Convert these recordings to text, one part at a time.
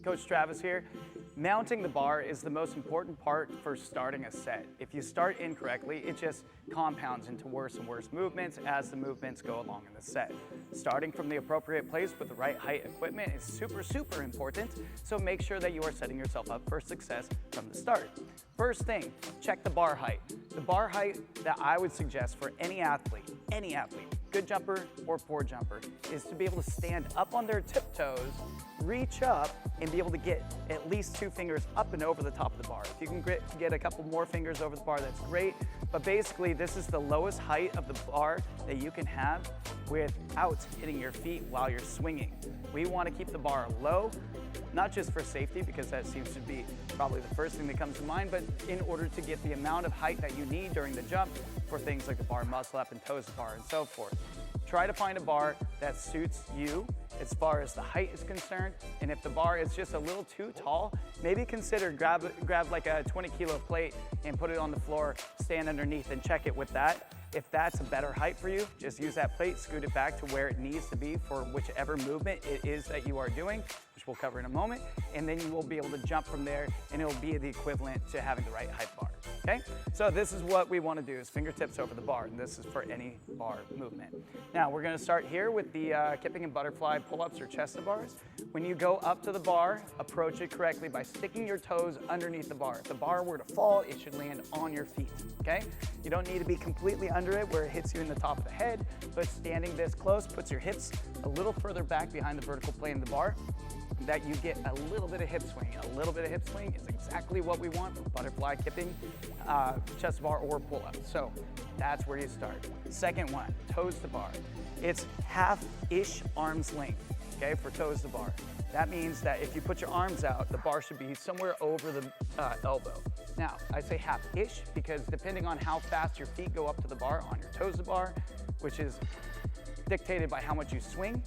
Coach Travis here. Mounting the bar is the most important part for starting a set. If you start incorrectly, it just compounds into worse and worse movements as the movements go along in the set. Starting from the appropriate place with the right height equipment is super important, so make sure that you are setting yourself up for success from the start. First thing, check the bar height. The bar height that I would suggest for any athlete, good jumper or poor jumper, is to be able to stand up on their tiptoes, reach up, and be able to get at least 2 fingers up and over the top of the bar. If you can get a couple more fingers over the bar, that's great. But basically, this is the lowest height of the bar that you can have without hitting your feet while you're swinging. We want to keep the bar low, not just for safety, because that seems to be probably the first thing that comes to mind, but in order to get the amount of height that you need during the jump for things like the bar muscle up and toes to bar and so forth. Try to find a bar that suits you as far as the height is concerned, and if the bar is just a little too tall, maybe consider grab like a 20-kilo plate and put it on the floor, stand underneath and check it with that. If that's a better height for you, just use that plate, scoot it back to where it needs to be for whichever movement it is that you are doing, which we'll cover in a moment, and then you will be able to jump from there, and it will be the equivalent to having the right height bar, okay? So this is what we want to do, is fingertips over the bar, and this is for any bar movement. Now, we're going to start here with the kipping and butterfly pull-ups or chest to bars. When you go up to the bar, approach it correctly by sticking your toes underneath the bar. If the bar were to fall, it should land on your feet, okay? You don't need to be completely under it where it hits you in the top of the head, but standing this close puts your hips a little further back behind the vertical plane of the bar, that you get a little bit of hip swing. A little bit of hip swing is exactly what we want for butterfly kipping, chest bar, or pull-up. So that's where you start. Second one, toes to bar. It's half-ish arm's length, okay, for toes to bar. That means that if you put your arms out, the bar should be somewhere over the elbow. Now, I say half-ish because depending on how fast your feet go up to the bar on your toes to bar, which is dictated by how much you swing,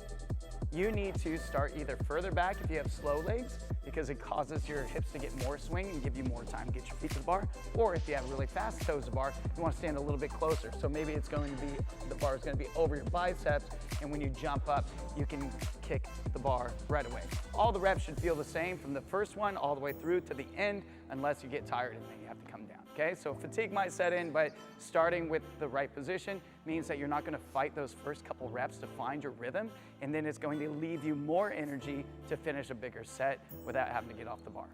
you need to start either further back if you have slow legs, because it causes your hips to get more swing and give you more time to get your feet to the bar. Or if you have really fast toes to bar, you want to stand a little bit closer. So maybe it's going to be, the bar is going to be over your biceps, and when you jump up, you can kick the bar right away. All the reps should feel the same from the first one all the way through to the end, unless you get tired and then you have to come down, okay? So fatigue might set in, but starting with the right position means that you're not going to fight those first couple reps to find your rhythm, and then it's going to leave you more energy to finish a bigger set without having to get off the bar.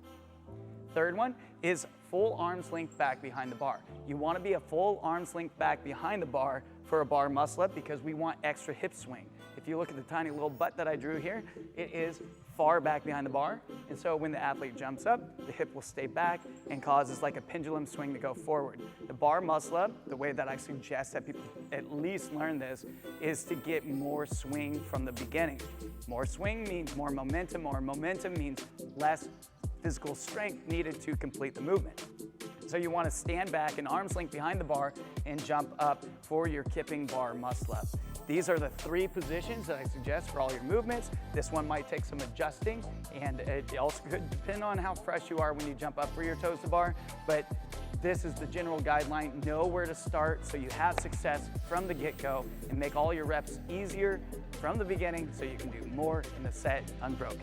Third one is full arm's length back behind the bar. You want to be a full arm's length back behind the bar for a bar muscle up because we want extra hip swing. If you look at the tiny little butt that I drew here, it is far back behind the bar, and so when the athlete jumps up, the hip will stay back and causes like a pendulum swing to go forward. The bar muscle up, the way that I suggest that people at least learn this, is to get more swing from the beginning. More swing means more momentum means less physical strength needed to complete the movement. So you want to stand back an arm's length behind the bar and jump up for your kipping bar muscle up. These are the 3 positions that I suggest for all your movements. This one might take some adjusting, and it also could depend on how fresh you are when you jump up for your toes to bar, but this is the general guideline. Know where to start so you have success from the get-go, and make all your reps easier from the beginning so you can do more in the set unbroken.